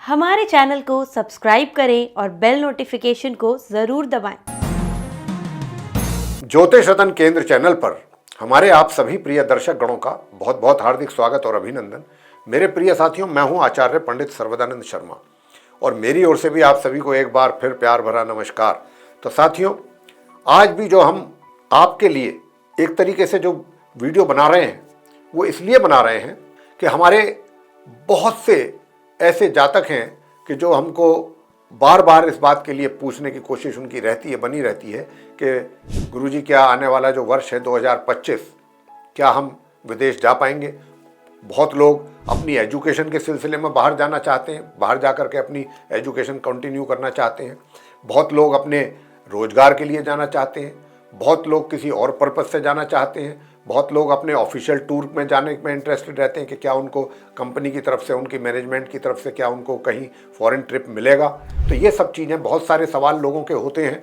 हमारे चैनल को सब्सक्राइब करें और बेल नोटिफिकेशन को जरूर दबाएं। ज्योतिष रतन केंद्र चैनल पर हमारे आप सभी प्रिय दर्शक गणों का बहुत बहुत हार्दिक स्वागत और अभिनंदन। मेरे प्रिय साथियों, मैं हूं आचार्य पंडित सर्वदानंद शर्मा और मेरी ओर से भी आप सभी को एक बार फिर प्यार भरा नमस्कार। तो साथियों, आज भी जो हम आपके लिए एक तरीके से जो वीडियो बना रहे हैं वो इसलिए बना रहे हैं कि हमारे बहुत से ऐसे जातक हैं कि जो हमको बार बार इस बात के लिए पूछने की कोशिश उनकी रहती है, बनी रहती है कि गुरुजी, क्या आने वाला जो वर्ष है 2025, क्या हम विदेश जा पाएंगे। बहुत लोग अपनी एजुकेशन के सिलसिले में बाहर जाना चाहते हैं, बाहर जा कर के अपनी एजुकेशन कंटिन्यू करना चाहते हैं। बहुत लोग अपने रोजगार के लिए जाना चाहते हैं, बहुत लोग किसी और पर्पस से जाना चाहते हैं, बहुत लोग अपने ऑफिशियल टूर में जाने में इंटरेस्टेड रहते हैं कि क्या उनको कंपनी की तरफ से, उनकी मैनेजमेंट की तरफ से क्या उनको कहीं फॉरेन ट्रिप मिलेगा। तो ये सब चीज़ें, बहुत सारे सवाल लोगों के होते हैं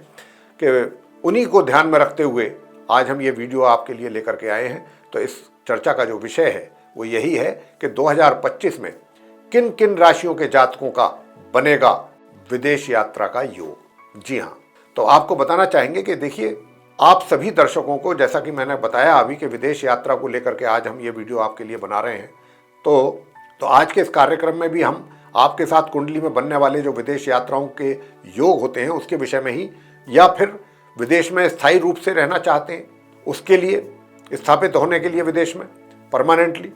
कि उन्हीं को ध्यान में रखते हुए आज हम ये वीडियो आपके लिए लेकर के आए हैं। तो इस चर्चा का जो विषय है वो यही है कि 2025 में किन किन राशियों के जातकों का बनेगा विदेश यात्रा का योग। जी हाँ, तो आपको बताना चाहेंगे कि देखिए, आप सभी दर्शकों को, जैसा कि मैंने बताया अभी कि विदेश यात्रा को लेकर के आज हम ये वीडियो आपके लिए बना रहे हैं, तो आज के इस कार्यक्रम में भी हम आपके साथ कुंडली में बनने वाले जो विदेश यात्राओं के योग होते हैं उसके विषय में ही, या फिर विदेश में स्थायी रूप से रहना चाहते हैं उसके लिए, स्थापित होने के लिए विदेश में परमानेंटली,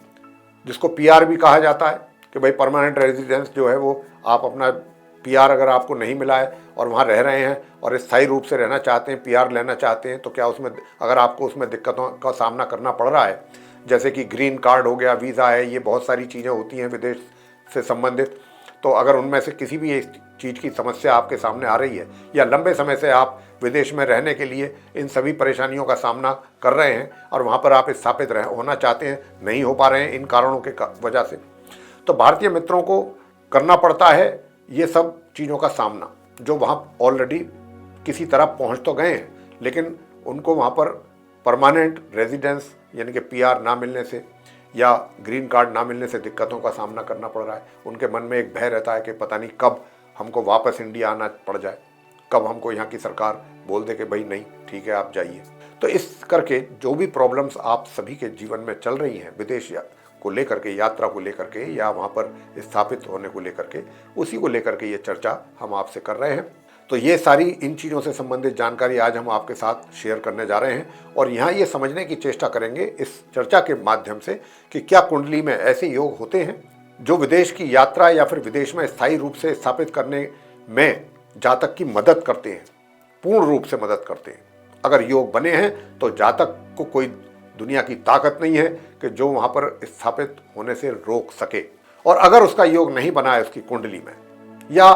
जिसको पीआर भी कहा जाता है कि भाई परमानेंट रेजिडेंस जो है वो आप अपना पीआर अगर आपको नहीं मिला है और वहाँ रह रहे हैं और स्थायी रूप से रहना चाहते हैं, पीआर लेना चाहते हैं, तो क्या उसमें अगर आपको उसमें दिक्कतों का सामना करना पड़ रहा है, जैसे कि ग्रीन कार्ड हो गया, वीज़ा है, ये बहुत सारी चीज़ें होती हैं विदेश से संबंधित, तो अगर उनमें से किसी भी एक चीज़ की समस्या आपके सामने आ रही है या लंबे समय से आप विदेश में रहने के लिए इन सभी परेशानियों का सामना कर रहे हैं और वहाँ पर आप स्थापित होना चाहते हैं, नहीं हो पा रहे हैं इन कारणों के वजह से, तो भारतीय मित्रों को करना पड़ता है ये सब चीज़ों का सामना, जो वहाँ ऑलरेडी किसी तरह पहुँच तो गए हैं लेकिन उनको वहाँ पर परमानेंट रेजिडेंस यानी कि पीआर ना मिलने से या ग्रीन कार्ड ना मिलने से दिक्कतों का सामना करना पड़ रहा है। उनके मन में एक भय रहता है कि पता नहीं कब हमको वापस इंडिया आना पड़ जाए, कब हमको यहाँ की सरकार बोल दे कि भाई नहीं, ठीक है आप जाइए। तो इस करके जो भी प्रॉब्लम्स आप सभी के जीवन में चल रही हैं विदेश को लेकर के, यात्रा को लेकर के या वहाँ पर स्थापित होने को लेकर के, उसी को लेकर के ये चर्चा हम आपसे कर रहे हैं। तो ये सारी इन चीज़ों से संबंधित जानकारी आज हम आपके साथ शेयर करने जा रहे हैं और यहाँ ये समझने की चेष्टा करेंगे इस चर्चा के माध्यम से कि क्या कुंडली में ऐसे योग होते हैं जो विदेश की यात्रा या फिर विदेश में स्थायी रूप से स्थापित करने में जातक की मदद करते हैं, पूर्ण रूप से मदद करते हैं। अगर योग बने हैं तो जातक को कोई दुनिया की ताकत नहीं है कि जो वहाँ पर स्थापित होने से रोक सके, और अगर उसका योग नहीं बना है उसकी कुंडली में, या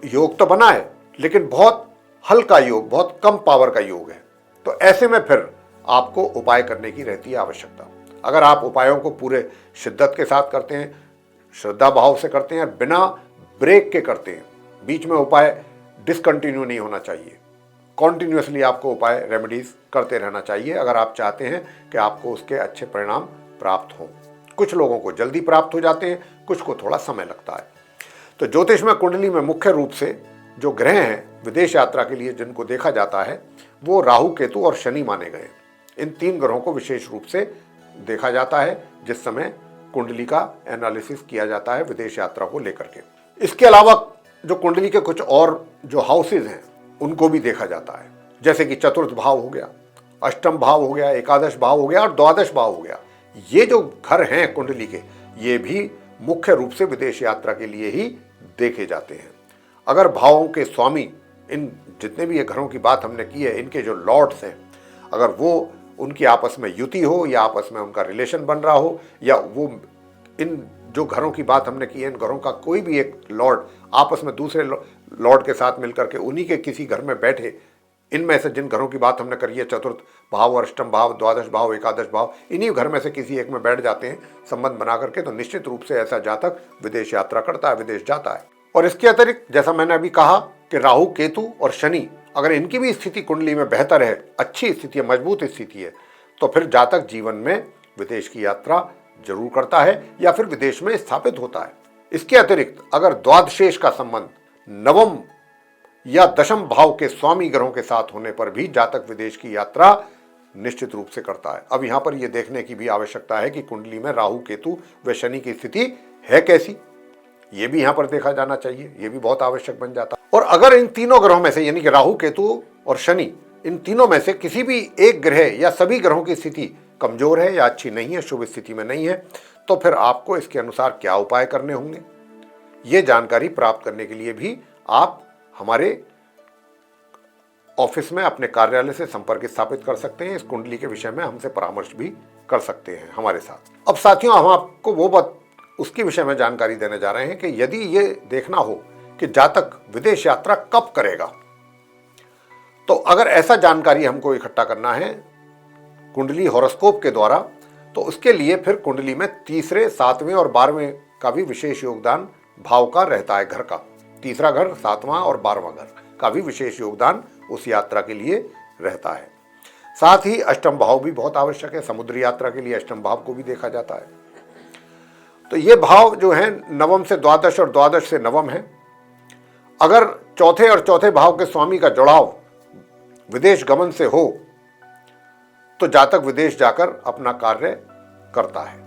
योग तो बना है लेकिन बहुत हल्का योग, बहुत कम पावर का योग है, तो ऐसे में फिर आपको उपाय करने की रहती है आवश्यकता। अगर आप उपायों को पूरे शिद्दत के साथ करते हैं, श्रद्धा भाव से करते हैं, बिना ब्रेक के करते हैं, बीच में उपाय डिसकंटिन्यू नहीं होना चाहिए, कॉन्टिन्यूसली आपको उपाय रेमेडीज करते रहना चाहिए अगर आप चाहते हैं कि आपको उसके अच्छे परिणाम प्राप्त हों। कुछ लोगों को जल्दी प्राप्त हो जाते हैं, कुछ को थोड़ा समय लगता है। तो ज्योतिष में कुंडली में मुख्य रूप से जो ग्रह हैं विदेश यात्रा के लिए जिनको देखा जाता है वो राहु, केतु और शनि माने गए। इन तीन ग्रहों को विशेष रूप से देखा जाता है जिस समय कुंडली का एनालिसिस किया जाता है विदेश यात्रा को लेकर के। इसके अलावा जो कुंडली के कुछ और जो हाउसेज हैं उनको भी देखा जाता है, जैसे कि चतुर्थ भाव हो गया, अष्टम भाव हो गया, एकादश भाव हो गया और द्वादश भाव हो गया। ये जो घर हैं कुंडली के, ये भी मुख्य रूप से विदेश यात्रा के लिए ही देखे जाते हैं। अगर भावों के स्वामी, इन जितने भी ये घरों की बात हमने की है, इनके जो लॉर्ड्स हैं, अगर वो उनकी आपस में युति हो या आपस में उनका रिलेशन बन रहा हो, या वो इन जो घरों की बात हमने की है इन घरों का कोई भी एक लॉर्ड आपस में दूसरे लॉर्ड के साथ मिलकर के उन्हीं के किसी घर में बैठे, इनमें से जिन घरों की बात हमने करी है, चतुर्थ भाव, अष्टम भाव, द्वादश भाव, एकादश भाव, इन्हीं घर में से किसी एक में बैठ जाते हैं संबंध बना करके, तो निश्चित रूप से ऐसा जातक विदेश यात्रा करता है, विदेश जाता है। और इसके अतिरिक्त जैसा मैंने अभी कहा कि राहु, केतु और शनि, अगर इनकी भी स्थिति कुंडली में बेहतर है, अच्छी स्थिति है, मजबूत स्थिति है, तो फिर जातक जीवन में विदेश की यात्रा जरूर करता है या फिर विदेश में स्थापित होता है। इसके अतिरिक्त अगर द्वादशेष का संबंध नवम या दशम भाव के स्वामी ग्रहों के साथ होने पर भी जातक विदेश की यात्रा निश्चित रूप से करता है। अब यहां पर यह देखने की भी आवश्यकता है कि कुंडली में राहु, केतु व शनि की स्थिति है कैसी, यह भी यहां पर देखा जाना चाहिए। यह भी बहुत आवश्यक बन जाता है। और अगर इन तीनों ग्रहों में से यानी कि राहु, केतु और शनि, इन तीनों में से किसी भी एक ग्रह या सभी ग्रहों की स्थिति कमजोर है या अच्छी नहीं है, शुभ स्थिति में नहीं है, तो फिर आपको इसके अनुसार क्या उपाय करने होंगे, ये जानकारी प्राप्त करने के लिए भी आप हमारे ऑफिस में अपने कार्यालय से संपर्क स्थापित कर सकते हैं। इस कुंडली के विषय में हमसे परामर्श भी कर सकते हैं हमारे साथ। अब साथियों, हम आपको वो बात उसके विषय में जानकारी देने जा रहे हैं कि यदि ये देखना हो कि जातक विदेश यात्रा कब करेगा, तो अगर ऐसा जानकारी हमको इकट्ठा करना है कुंडली हॉरोस्कोप के द्वारा, तो उसके लिए फिर कुंडली में तीसरे, 7वें और 12वें का भी विशेष योगदान भाव का रहता है। घर का तीसरा घर, 7वां और 12वां घर का भी विशेष योगदान उस यात्रा के लिए रहता है। साथ ही अष्टम भाव भी बहुत आवश्यक है। समुद्री यात्रा के लिए अष्टम भाव को भी देखा जाता है। तो ये भाव जो है नवम से द्वादश और द्वादश से नवम है। अगर चौथे और चौथे भाव के स्वामी का जुड़ाव विदेश गमन से हो तो जातक विदेश जाकर अपना कार्य करता है।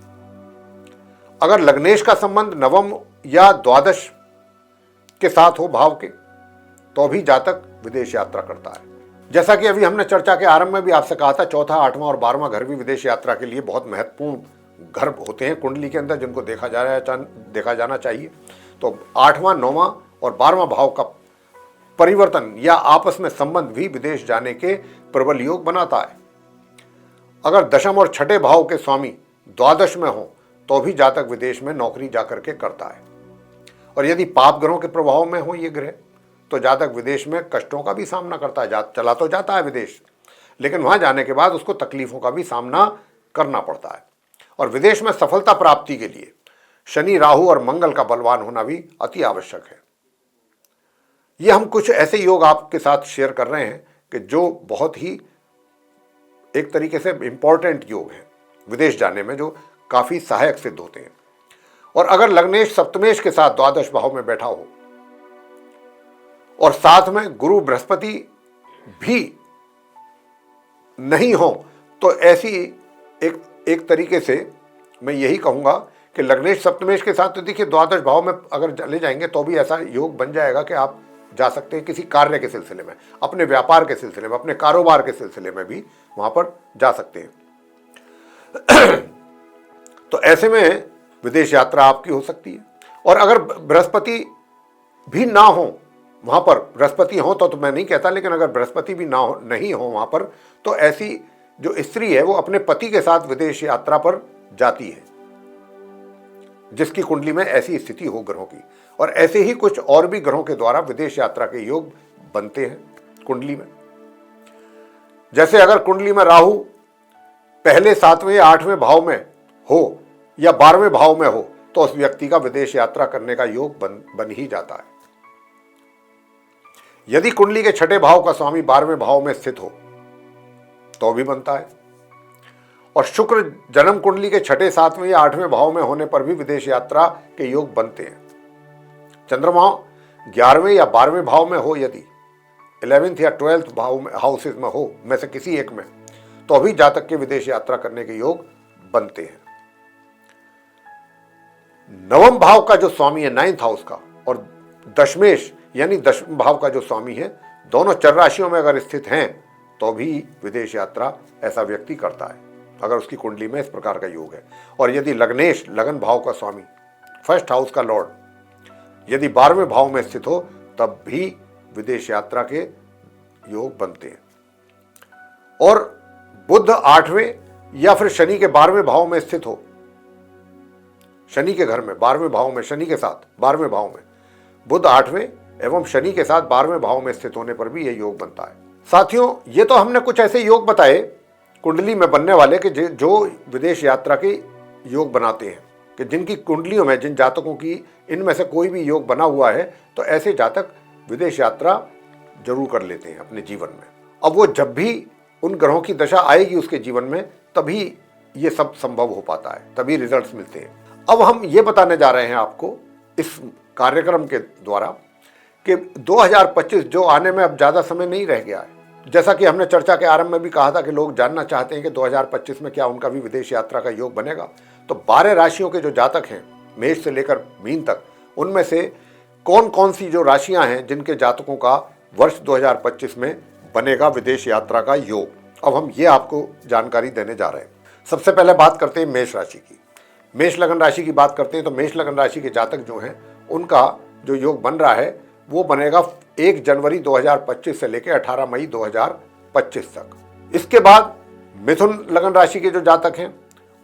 अगर लग्नेश का संबंध नवम या द्वादश के साथ हो भाव के, तो भी जातक विदेश यात्रा करता है। जैसा कि अभी हमने चर्चा के आरंभ में भी आपसे कहा था, चौथा, 8वां और 12वां घर भी विदेश यात्रा के लिए बहुत महत्वपूर्ण घर होते हैं कुंडली के अंदर, जिनको देखा जाना चाहिए। तो 8वां, 9वां और 12वां भाव का परिवर्तन या आपस में संबंध भी विदेश जाने के प्रबल योग बनाता है। अगर दशम और छठे भाव के स्वामी द्वादश में हो तो भी जातक विदेश में नौकरी जाकर के करता है। और यदि पाप ग्रहों के प्रभाव में हो ये ग्रह, तो जातक विदेश में कष्टों का भी सामना करता है। चला तो जाता है विदेश, लेकिन वहां जाने के बाद उसको तकलीफों का भी सामना करना पड़ता है। और विदेश में सफलता प्राप्ति के लिए शनि, राहु और मंगल का बलवान होना भी अति आवश्यक है। ये हम कुछ ऐसे योग आपके साथ शेयर कर रहे हैं कि जो बहुत ही एक तरीके से इंपॉर्टेंट योग है विदेश जाने में, जो काफी सहायक सिद्ध होते हैं। और अगर लग्नेश सप्तमेश के साथ द्वादश भाव में बैठा हो और साथ में गुरु बृहस्पति भी नहीं हो, तो ऐसी एक तरीके से मैं यही कहूंगा कि लग्नेश सप्तमेश के साथ, तो देखिए द्वादश भाव में अगर चले जाएंगे तो भी ऐसा योग बन जाएगा कि आप जा सकते हैं किसी कार्य के सिलसिले में, अपने व्यापार के सिलसिले में, अपने कारोबार के सिलसिले में भी वहां पर जा सकते हैं। तो ऐसे में विदेश यात्रा आपकी हो सकती है। और अगर बृहस्पति भी ना हो वहां पर, बृहस्पति हो तो मैं नहीं कहता, लेकिन अगर बृहस्पति भी ना हो, नहीं हो वहां पर, तो ऐसी जो स्त्री है वो अपने पति के साथ विदेश यात्रा पर जाती है, जिसकी कुंडली में ऐसी स्थिति हो ग्रहों की। और ऐसे ही कुछ और भी ग्रहों के द्वारा विदेश यात्रा के योग बनते हैं कुंडली में। जैसे अगर कुंडली में राहु पहले 7वें या 8वें भाव में हो या 12वें भाव में हो, तो उस व्यक्ति का विदेश यात्रा करने का योग बन ही जाता है। यदि कुंडली के छठे भाव का स्वामी 12वें भाव में स्थित हो तो भी बनता है। और शुक्र जन्म कुंडली के छठे, 7वें या 8वें भाव में होने पर भी विदेश यात्रा के योग बनते हैं। चंद्रमा 11वें या 12वें भाव में हो, यदि 11th या 12th भाव में, हाउसेज में हो, में से किसी एक में, तो भी जातक के विदेश यात्रा करने के योग बनते हैं। नवम भाव का जो स्वामी है 9th हाउस का, और दशमेश यानी दशम भाव का जो स्वामी है, दोनों चर राशियों में अगर स्थित हैं तो भी विदेश यात्रा ऐसा व्यक्ति करता है, अगर उसकी कुंडली में इस प्रकार का योग है। और यदि लग्नेश, लगन भाव का स्वामी, 1st हाउस का लॉर्ड, यदि 12वें भाव में स्थित हो, तब भी विदेश यात्रा के योग बनते हैं। और बुध 8वें या फिर शनि के 12वें भाव में स्थित हो, शनि के घर में 12वें भाव में, शनि के साथ 12वें भाव में, बुध 8वें एवं शनि के साथ 12वें भाव में स्थित होने पर भी यह योग बनता है। साथियों, ये तो हमने कुछ ऐसे योग बताए कुंडली में बनने वाले कि जो विदेश यात्रा के योग बनाते हैं, कि जिनकी कुंडलियों में, जिन जातकों की इनमें से कोई भी योग बना हुआ है, तो ऐसे जातक विदेश यात्रा जरूर कर लेते हैं अपने जीवन में। अब वो जब भी उन ग्रहों की दशा आएगी उसके जीवन में, तभी ये सब संभव हो पाता है, तभी रिजल्ट्स मिलते हैं। अब हम ये बताने जा रहे हैं आपको इस कार्यक्रम के द्वारा कि 2025 जो आने में अब ज़्यादा समय नहीं रह गया है। जैसा कि हमने चर्चा के आरंभ में भी कहा था कि लोग जानना चाहते हैं कि 2025 में क्या उनका भी विदेश यात्रा का योग बनेगा। तो 12 राशियों के जो जातक हैं, मेष से लेकर मीन तक, उनमें से कौन कौन सी जो राशियां हैं जिनके जातकों का वर्ष 2025 में बनेगा विदेश यात्रा का योग, अब हम ये आपको जानकारी देने जा रहे हैं। सबसे पहले बात करते हैं मेष राशि की। मेष लगन राशि की बात करते हैं तो मेष लगन राशि के जातक जो हैं उनका जो योग बन रहा है वो बनेगा 1 जनवरी 2025 से लेकर 18 मई 2025 तक। इसके बाद मिथुन लगन राशि के जो जातक हैं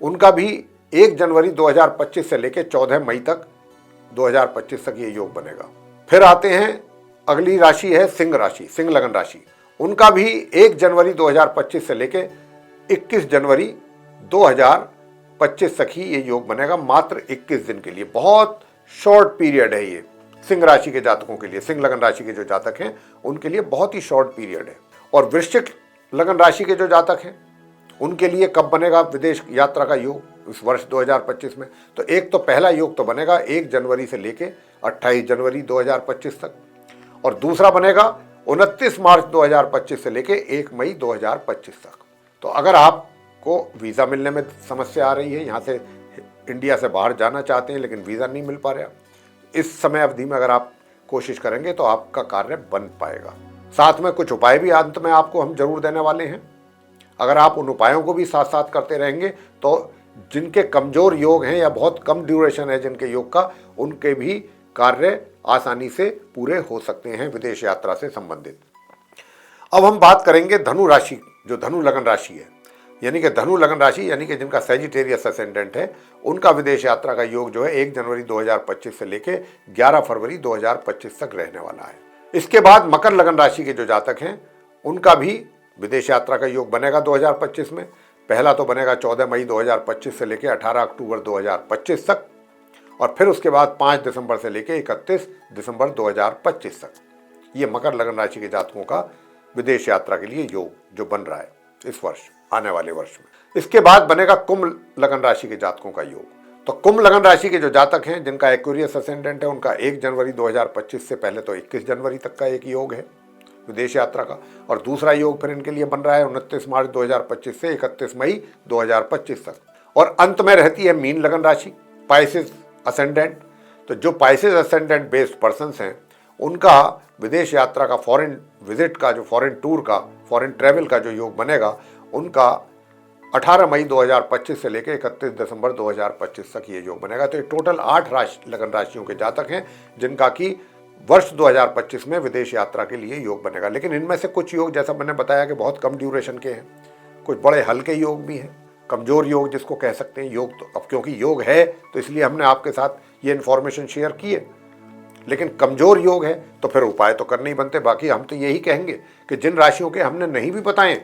उनका भी 1 जनवरी 2025 से लेकर 14 मई तक 2025 तक ये योग बनेगा। फिर आते हैं अगली राशि है सिंह राशि, सिंह लगन राशि। उनका भी 1 जनवरी 2025 से लेकर 21 जनवरी 2025 तक ही ये योग बनेगा, मात्र 21 दिन के लिए। बहुत शॉर्ट पीरियड है ये सिंह राशि के जातकों के लिए। सिंह लगन राशि के जो जातक हैं उनके लिए बहुत ही शॉर्ट पीरियड है। और वृश्चिक लगन राशि के जो जातक हैं उनके लिए कब बनेगा विदेश यात्रा का योग इस वर्ष 2025 में? तो एक तो पहला योग तो बनेगा 1 जनवरी से लेके 28 जनवरी 2025 तक, और दूसरा बनेगा 29 मार्च 2025 से लेके 1 मई 2025 तक। तो अगर आपको वीज़ा मिलने में समस्या आ रही है, यहाँ से इंडिया से बाहर जाना चाहते हैं लेकिन वीज़ा नहीं मिल पा रहा, इस समय अवधि में अगर आप कोशिश करेंगे तो आपका कार्य बन पाएगा। साथ में कुछ उपाय भी अंत में आपको हम जरूर देने वाले हैं। अगर आप उन उपायों को भी साथ साथ करते रहेंगे तो जिनके कमजोर योग हैं या बहुत कम ड्यूरेशन है जिनके योग का, उनके भी कार्य आसानी से पूरे हो सकते हैं विदेश यात्रा से संबंधित। अब हम बात करेंगे धनु राशि, जो धनु लगन राशि है, यानी कि धनु लगन राशि यानी कि जिनका सैजिटेरियस असेंडेंट है, उनका विदेश यात्रा का योग जो है 1 जनवरी 2025 से लेके 11 फरवरी 2025 तक रहने वाला है। इसके बाद मकर लगन राशि के जो जातक हैं उनका भी विदेश यात्रा का योग बनेगा 2025 में। पहला तो बनेगा 14 मई 2025 से लेके 18 अक्टूबर 2025 तक, और फिर उसके बाद 5 दिसंबर से लेके 31 दिसंबर 2025 तक। ये मकर लगन राशि के जातकों का विदेश यात्रा के लिए योग जो बन रहा है इस वर्ष, आने वाले वर्ष में। इसके बाद बनेगा कुंभ लगन राशि के जातकों का योग। तो कुंभ लगन राशि के जो जातक हैं जिनका एक्वेरियस असेंडेंट है, उनका 1 जनवरी 2025 से पहले तो 21 जनवरी तक का एक योग है विदेश यात्रा का, और दूसरा योग फिर इनके लिए बन रहा है 29 मार्च 2025 से 31 मई 2025 तक। और अंत में रहती है मीन लगन राशि, पाइसेस असेंडेंट। तो जो पाइसेस असेंडेंट बेस्ड पर्सन्स हैं उनका विदेश यात्रा का, फॉरेन विजिट का, जो फॉरेन टूर का, फॉरेन ट्रैवल का जो योग बनेगा, उनका 18 मई 2025 से लेकर 31 दिसंबर 2025 तक ये योग बनेगा। तो ये टोटल 8 लगन राशियों के जातक हैं जिनका कि वर्ष 2025 में विदेश यात्रा के लिए योग बनेगा। लेकिन इनमें से कुछ योग, जैसा मैंने बताया, कि बहुत कम ड्यूरेशन के हैं, कुछ बड़े हल्के योग भी हैं, कमजोर योग जिसको कह सकते हैं। योग तो अब क्योंकि योग है तो इसलिए हमने आपके साथ ये इन्फॉर्मेशन शेयर की है, लेकिन कमजोर योग है तो फिर उपाय तो करने ही बनते। बाकी हम तो यही कहेंगे कि जिन राशियों के हमने नहीं भी बताएं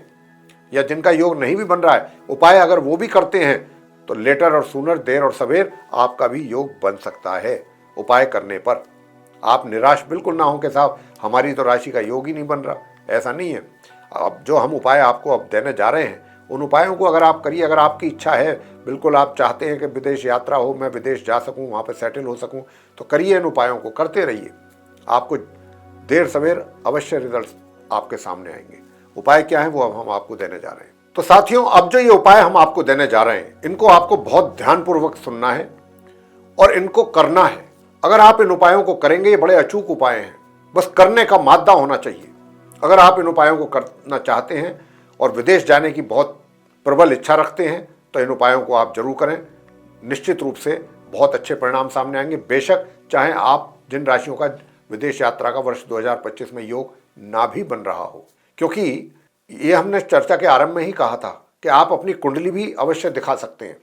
या जिनका योग नहीं भी बन रहा है, उपाय अगर वो भी करते हैं तो लेटर और सूनर, देर और सवेर आपका भी योग बन सकता है। उपाय करने पर आप निराश बिल्कुल ना हो कि साहब हमारी तो राशि का योग ही नहीं बन रहा, ऐसा नहीं है। अब जो हम उपाय आपको अब देने जा रहे हैं उन उपायों को अगर आप करिए, अगर आपकी इच्छा है, बिल्कुल आप चाहते हैं कि विदेश यात्रा हो, मैं विदेश जा सकूं, वहाँ पर सेटल हो सकूं, तो करिए, इन उपायों को करते रहिए। आपको देर सवेर अवश्य रिजल्ट आपके सामने आएंगे। उपाय क्या है वो अब हम आपको देने जा रहे हैं। तो साथियों, अब जो ये उपाय हम आपको देने जा रहे हैं, इनको आपको बहुत ध्यानपूर्वक सुनना है और इनको करना है। अगर आप इन उपायों को करेंगे, ये बड़े अचूक उपाय हैं, बस करने का मादा होना चाहिए। अगर आप इन उपायों को करना चाहते हैं और विदेश जाने की बहुत प्रबल इच्छा रखते हैं तो इन उपायों को आप जरूर करें। निश्चित रूप से बहुत अच्छे परिणाम सामने आएंगे, बेशक चाहे आप जिन राशियों का विदेश यात्रा का वर्ष 2025 में योग ना भी बन रहा हो। क्योंकि ये हमने चर्चा के आरंभ में ही कहा था कि आप अपनी कुंडली भी अवश्य दिखा सकते हैं,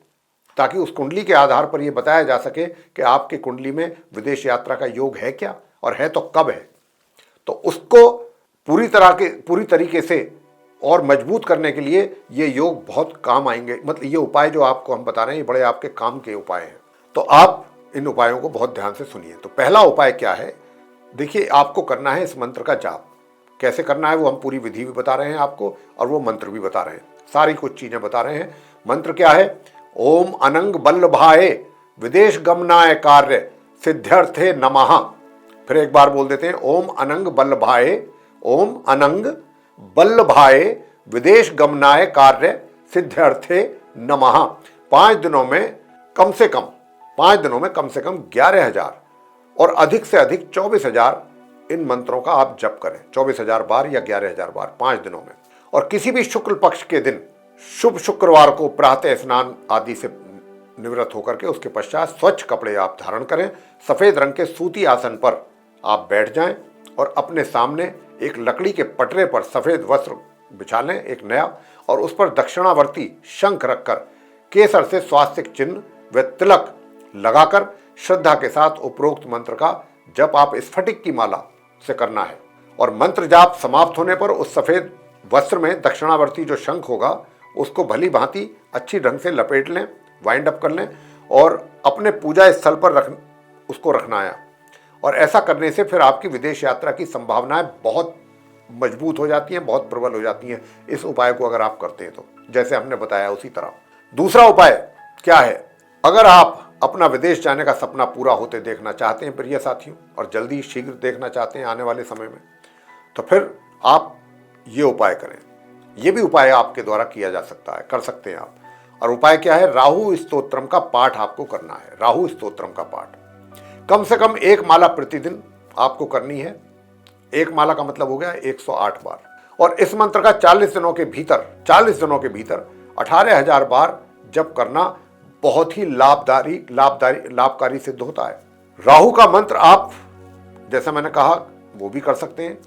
ताकि उस कुंडली के आधार पर यह बताया जा सके कि आपकी कुंडली में विदेश यात्रा का योग है क्या, और है तो कब है। तो उसको पूरी तरीके से और मजबूत करने के लिए ये योग बहुत काम आएंगे। मतलब ये उपाय जो आपको हम बता रहे हैं ये बड़े आपके काम के उपाय हैं। तो आप इन उपायों को बहुत ध्यान से सुनिए। तो पहला उपाय क्या है, देखिए, आपको करना है इस मंत्र का जाप। कैसे करना है वो हम पूरी विधि भी बता रहे हैं आपको, और वो मंत्र भी बता रहे हैं, सारी कुछ चीजें बता रहे हैं। मंत्र क्या है, ओम अनंग बल्लभाए विदेश गमनाय कार्य सिद्ध्यर्थे नमः। फिर एक बार बोल देते हैं, ओम अनंग बल्लभाय, ओम अनंग बल्लभाय विदेश गमनाय कार्य सिद्ध्यर्थे नमः। 5 दिनों में कम से कम 11,000 और अधिक से अधिक 24,000 इन मंत्रों का आप जप करें। 24,000 बार या 11,000 बार 5 दिनों में। और किसी भी शुक्ल पक्ष के दिन, शुभ शुक्रवार को प्रातः स्नान आदि से निवृत्त होकर के उसके पश्चात स्वच्छ कपड़े आप धारण करें। सफेद रंग के सूती आसन पर आप बैठ जाएं और अपने सामने एक लकड़ी के पटरे पर सफेद वस्त्र बिछा लें, एक नया, और उस पर दक्षिणावर्ती शंख रखकर केसर से स्वास्तिक चिन्ह व तिलक लगाकर श्रद्धा के साथ उपरोक्त मंत्र का जप आप स्फटिक की माला से करना है। और मंत्र जाप समाप्त होने पर उस सफेद वस्त्र में दक्षिणावर्ती जो शंख होगा उसको भली भांति अच्छी ढंग से लपेट लें, वाइंड अप कर लें और अपने पूजा स्थल पर उसको रखना है। और ऐसा करने से फिर आपकी विदेश यात्रा की संभावनाएं बहुत मजबूत हो जाती हैं, बहुत प्रबल हो जाती हैं, इस उपाय को अगर आप करते हैं तो, जैसे हमने बताया उसी तरह। दूसरा उपाय क्या है? अगर आप अपना विदेश जाने का सपना पूरा होते देखना चाहते हैं प्रिय साथियों, और जल्दी शीघ्र देखना चाहते हैं आने वाले समय में, तो फिर आप ये उपाय करें। ये भी उपाय आपके द्वारा किया जा सकता है, कर सकते हैं आप। और उपाय क्या है? राहु स्तोत्रम का पाठ आपको करना है। राहु स्तोत्रम का पाठ कम से कम 1 माला प्रतिदिन आपको करनी है। 1 माला का मतलब हो गया 108 बार। और इस मंत्र का 40 दिनों के भीतर 18,000 बार जप करना बहुत ही लाभकारी सिद्ध होता है। राहु का मंत्र आप, जैसा मैंने कहा, वो भी कर सकते हैं।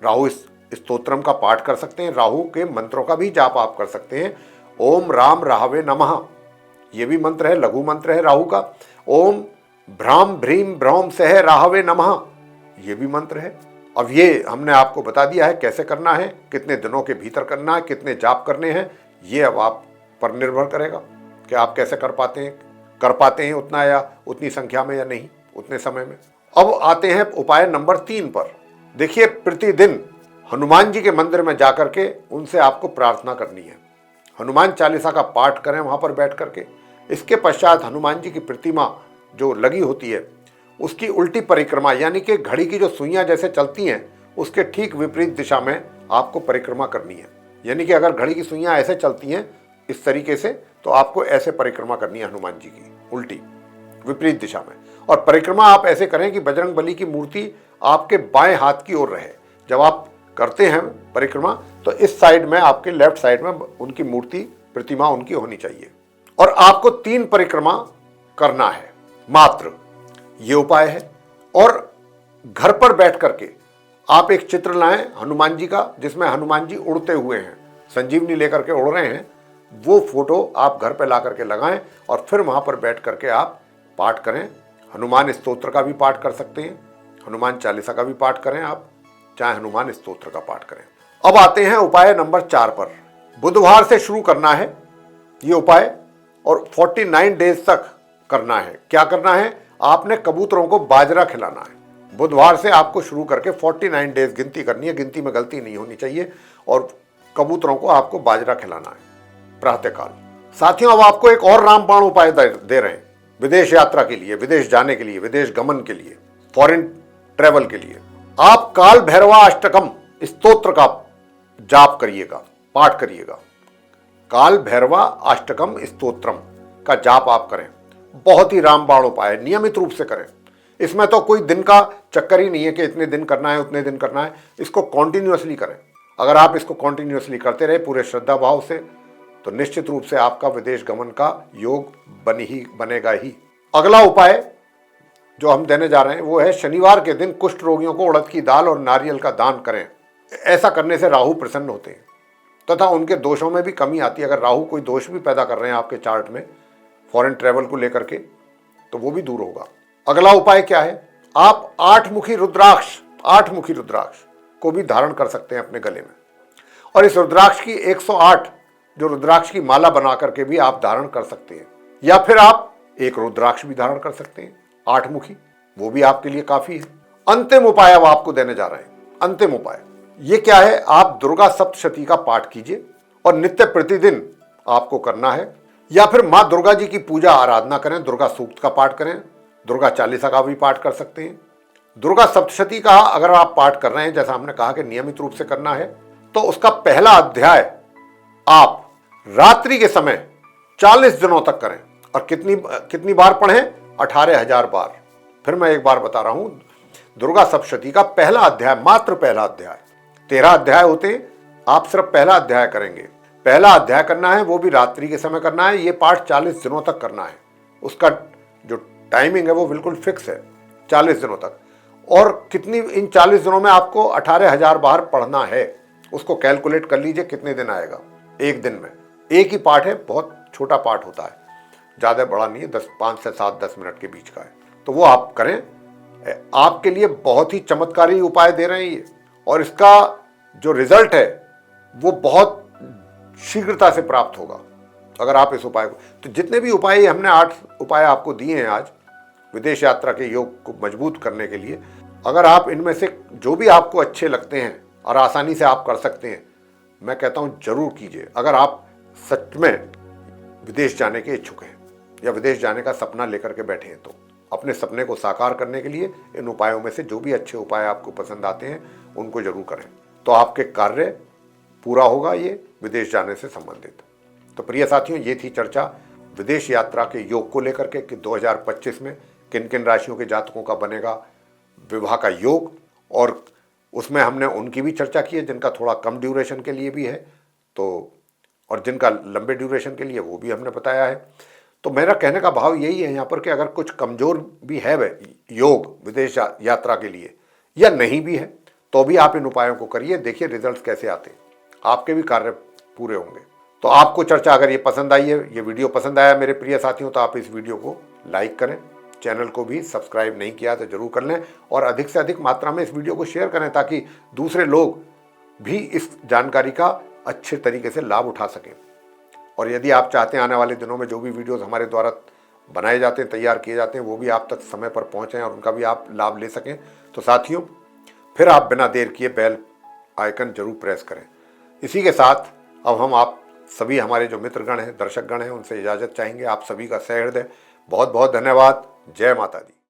राहु स्तोत्रम का पाठ कर सकते हैं। राहु के मंत्रों का भी जाप आप कर सकते हैं। ओम राम राहवे नमः, ये भी मंत्र है, लघु मंत्र है राहु का। ओम भ्राम भ्रीम भ्रौम सह राहवे नमः, ये भी मंत्र है। अब ये हमने आपको बता दिया है कैसे करना है, कितने दिनों के भीतर करना है, कितने जाप करने हैं, ये अब आप पर निर्भर करेगा कि आप कैसे कर पाते हैं उतना या उतनी संख्या में या नहीं, उतने समय में। अब आते हैं उपाय नंबर 3 पर। देखिए, प्रतिदिन हनुमान जी के मंदिर में जाकर के उनसे आपको प्रार्थना करनी है। हनुमान चालीसा का पाठ करें वहां पर बैठ करके। इसके पश्चात हनुमान जी की प्रतिमा जो लगी होती है उसकी उल्टी परिक्रमा, यानी कि घड़ी की जो सुइयां जैसे चलती हैं उसके ठीक विपरीत दिशा में आपको परिक्रमा करनी है। यानी कि अगर घड़ी की सुइयां ऐसे चलती हैं इस तरीके से, तो आपको ऐसे परिक्रमा करनी है हनुमान जी की, उल्टी विपरीत दिशा में। और परिक्रमा आप ऐसे करें कि बजरंग बली की मूर्ति आपके बाएं हाथ की ओर रहे। जब आप करते हैं परिक्रमा तो इस साइड में, आपके लेफ्ट साइड में उनकी मूर्ति, प्रतिमा उनकी होनी चाहिए। और आपको 3 परिक्रमा करना है मात्र, ये उपाय है। और घर पर बैठ करके आप एक चित्र लाएं हनुमान जी का, जिसमें हनुमान जी उड़ते हुए हैं, संजीवनी लेकर के उड़ रहे हैं, वो फोटो आप घर पे ला करके लगाएं और फिर वहां पर बैठ करके आप पाठ करें। हनुमान स्तोत्र का भी पाठ कर सकते हैं, हनुमान चालीसा का भी पाठ करें आप, चाहे हनुमान स्तोत्र का पाठ करें। अब आते हैं उपाय नंबर 4 पर। बुधवार से शुरू करना है ये उपाय और 49 डेज तक करना है। क्या करना है? आपने कबूतरों को बाजरा खिलाना है। बुधवार से आपको शुरू करके 49 डेज गिनती करनी है, गिनती में गलती नहीं होनी चाहिए। और कबूतरों को आपको बाजरा खिलाना है प्रातःकाल। साथियों, अब आपको एक और रामबाण उपाय दे रहे हैं विदेश यात्रा के लिए, विदेश जाने के लिए, विदेश गमन के लिए, फॉरेन ट्रेवल के लिए। आप काल भैरवा अष्टकम स्तोत्र का जाप करिएगा, पाठ करिएगा। काल भैरवा अष्टकम स्तोत्रम का जाप आप करें। बहुत ही रामबाण उपाय है, नियमित रूप से करें। इसमें तो कोई दिन का चक्कर ही नहीं है कि इतने दिन करना है, उतने दिन करना है। इसको कॉन्टिन्यूअसली करें। अगर आप इसको कॉन्टिन्यूअसली करते रहे पूरे श्रद्धा भाव से, तो निश्चित रूप से आपका विदेश गमन का योग बनेगा ही। अगला उपाय जो हम देने जा रहे हैं वो है, शनिवार के दिन कुष्ठ रोगियों को उड़द की दाल और नारियल का दान करें। ऐसा करने से राहु प्रसन्न होते हैं तथा उनके दोषों में भी कमी आती है। अगर राहु कोई दोष भी पैदा कर रहे हैं आपके चार्ट में फॉरेन ट्रेवल को लेकर के, तो वो भी दूर होगा। अगला उपाय क्या है? आप 8 मुखी रुद्राक्ष को भी धारण कर सकते हैं अपने गले में। और इस रुद्राक्ष की 108 जो रुद्राक्ष की माला बना करके भी आप धारण कर सकते हैं। या फिर आप एक रुद्राक्ष भी धारण कर सकते हैं 8 मुखी, वो भी आपके लिए काफी है। अंतिम उपाय अब आपको देने जा रहे हैं। अंतिम उपाय ये क्या है? आप दुर्गा सप्तशती का पाठ कीजिए और नित्य प्रतिदिन आपको करना है। या फिर माँ दुर्गा जी की पूजा आराधना करें, दुर्गा सूक्त का पाठ करें, दुर्गा चालीसा का भी पाठ कर सकते हैं। दुर्गा सप्तशती का अगर आप पाठ कर रहे हैं, जैसा हमने कहा कि नियमित रूप से करना है, तो उसका पहला अध्याय आप रात्रि के समय 40 दिनों तक करें। और कितनी बार पढ़ें? 18,000 बार। फिर मैं एक बार बता रहा हूं, दुर्गा सप्तशती का पहला अध्याय, मात्र पहला अध्याय, 13 अध्याय होते हैं, आप सिर्फ पहला अध्याय करेंगे। पहला अध्याय करना है, वो भी रात्रि के समय करना है। ये पाठ 40 दिनों तक करना है। उसका जो टाइमिंग है वो बिल्कुल फिक्स है, 40 दिनों तक। और कितनी, इन 40 दिनों में आपको 18,000 बार पढ़ना है। उसको कैलकुलेट कर लीजिए कितने दिन आएगा एक दिन में। एक ही पाठ है, बहुत छोटा पाठ होता है, ज़्यादा बड़ा नहीं है, 5 से 10 मिनट के बीच का है। तो वो आप करें, आपके लिए बहुत ही चमत्कारी उपाय दे रहे हैं ये। और इसका जो रिजल्ट है वो बहुत शीघ्रता से प्राप्त होगा अगर आप इस उपाय को, तो जितने भी उपाय हमने 8 उपाय आपको दिए हैं आज विदेश यात्रा के योग को मजबूत करने के लिए, अगर आप इनमें से जो भी आपको अच्छे लगते हैं और आसानी से आप कर सकते हैं, मैं कहता हूं जरूर कीजिए। अगर आप सच में विदेश जाने के इच्छुक हैं या विदेश जाने का सपना लेकर के बैठे हैं, तो अपने सपने को साकार करने के लिए इन उपायों में से जो भी अच्छे उपाय आपको पसंद आते हैं उनको जरूर करें, तो आपके कार्य पूरा होगा ये विदेश जाने से संबंधित। तो प्रिय साथियों, ये थी चर्चा विदेश यात्रा के योग को लेकर के कि 2025 में किन किन राशियों के जातकों का बनेगा विवाह का योग। और उसमें हमने उनकी भी चर्चा की है जिनका थोड़ा कम ड्यूरेशन के लिए भी है, तो और जिनका लंबे ड्यूरेशन के लिए वो भी हमने बताया है। तो मेरा कहने का भाव यही है यहाँ पर कि अगर कुछ कमज़ोर भी है वह योग विदेश यात्रा के लिए या नहीं भी है, तो भी आप इन उपायों को करिए, देखिए रिजल्ट्स कैसे आते हैं, आपके भी कार्य पूरे होंगे। तो आपको चर्चा अगर ये पसंद आई है, ये वीडियो पसंद आया मेरे प्रिय साथियों, तो आप इस वीडियो को लाइक करें, चैनल को भी सब्सक्राइब नहीं किया तो जरूर कर लें, और अधिक से अधिक मात्रा में इस वीडियो को शेयर करें ताकि दूसरे लोग भी इस जानकारी का अच्छे तरीके से लाभ उठा सकें। और यदि आप चाहते हैं आने वाले दिनों में जो भी वीडियोस हमारे द्वारा बनाए जाते हैं, तैयार किए जाते हैं, वो भी आप तक समय पर पहुँचें और उनका भी आप लाभ ले सकें, तो साथियों फिर आप बिना देर किए बेल आइकन जरूर प्रेस करें। इसी के साथ अब हम आप सभी हमारे जो मित्रगण हैं, दर्शकगण हैं, उनसे इजाज़त चाहेंगे। आप सभी का सहृदय बहुत बहुत धन्यवाद। जय माता दी।